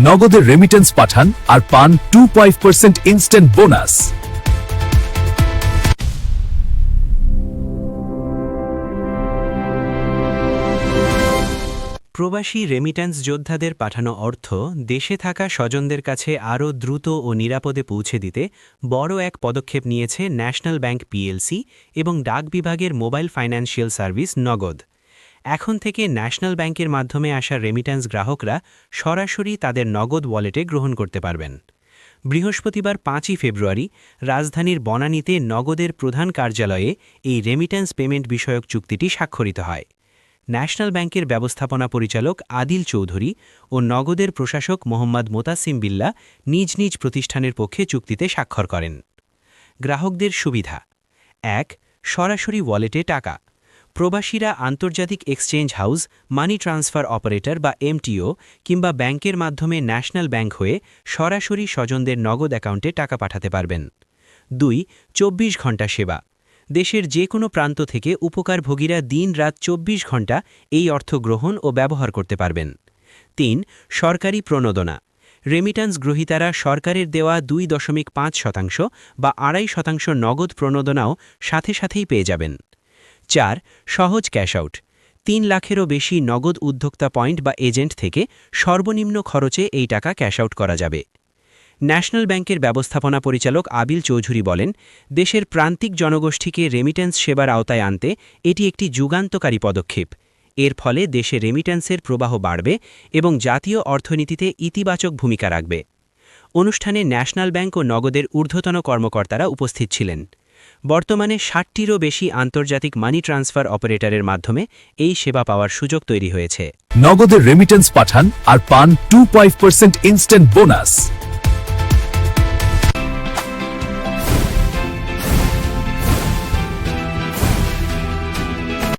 নগদের রেমিটেন্স পাঠান আর পান 2.5% instant bonus. প্রবাসী রেমিট্যান্স যোদ্ধাদের পাঠানো অর্থ দেশে থাকা স্বজনদের কাছে আরও দ্রুত ও নিরাপদে পৌঁছে দিতে বড় এক পদক্ষেপ নিয়েছে ন্যাশনাল ব্যাংক পিএলসি এবং ডাক বিভাগের মোবাইল ফাইন্যান্সিয়াল সার্ভিস নগদ। এখন থেকে ন্যাশনাল ব্যাংকের মাধ্যমে আসা রেমিট্যান্স গ্রাহকরা সরাসরি তাদের নগদ ওয়ালেটে গ্রহণ করতে পারবেন। বৃহস্পতিবার 5ই ফেব্রুয়ারি রাজধানীর বনানীতে নগদের প্রধান কার্যালয়ে এই রেমিট্যান্স পেমেন্ট বিষয়ক চুক্তিটি স্বাক্ষরিত হয়। ন্যাশনাল ব্যাংকের ব্যবস্থাপনা পরিচালক আদিল চৌধুরী ও নগদের প্রশাসক মোহাম্মদ মোতাসিম বিল্লাহ নিজ নিজ প্রতিষ্ঠানের পক্ষে চুক্তিতে স্বাক্ষর করেন। গ্রাহকদের সুবিধা: 1. সরাসরি ওয়ালেটে টাকা। প্রবাসীরা আন্তর্জাতিক exchange house, money transfer operator বা এমটিও কিংবা ব্যাংকের মাধ্যমে ন্যাশনাল ব্যাংক হয়ে সরাসরি স্বজনদের নগদ অ্যাকাউন্টে টাকা পাঠাতে পারবেন। 2. 24 ঘণ্টা সেবা। দেশের যে কোনো প্রান্ত থেকে উপকারভোগীরা দিন-রাত 24 ঘণ্টা এই অর্থ গ্রহণ ও ব্যবহার করতে পারবেন। 3. সরকারি প্রণোদনা। রেমিট্যান্স গ্রহীতারা সরকারের দেওয়া 2.5% বা 2.5% নগদ প্রণোদনাও সাথে সাথেই পেয়ে যাবেন। 4. সহজ ক্যাশ আউট। 3 লাখেরও বেশি নগদ উদ্যোক্তা পয়েন্ট বা এজেন্ট থেকে সর্বনিম্ন খরচে এই টাকা ক্যাশ আউট করা যাবে। ন্যাশনাল ব্যাংকের ব্যবস্থাপনা পরিচালক আবিল চৌধুরী বলেন, দেশের প্রান্তিক জনগোষ্ঠীকে রেমিট্যান্স সেবার আওতায় আনতে এটি একটি যুগান্তকারী পদক্ষেপ। এর ফলে দেশে রেমিট্যান্সের প্রবাহ বাড়বে এবং জাতীয় অর্থনীতিতে ইতিবাচক ভূমিকা রাখবে। অনুষ্ঠানে ন্যাশনাল ব্যাংক ও নগদের ঊর্ধ্বতন কর্মকর্তারা উপস্থিত ছিলেন। বর্তমানে 60টিরও বেশি আন্তর্জাতিক মানি ট্রান্সফার অপারেটরের মাধ্যমে এই সেবা পাওয়ার সুযোগ তৈরি হয়েছে। নগদের রেমিটেন্স পাঠান আর পান 2.5% ইনস্ট্যান্ট বোনাস।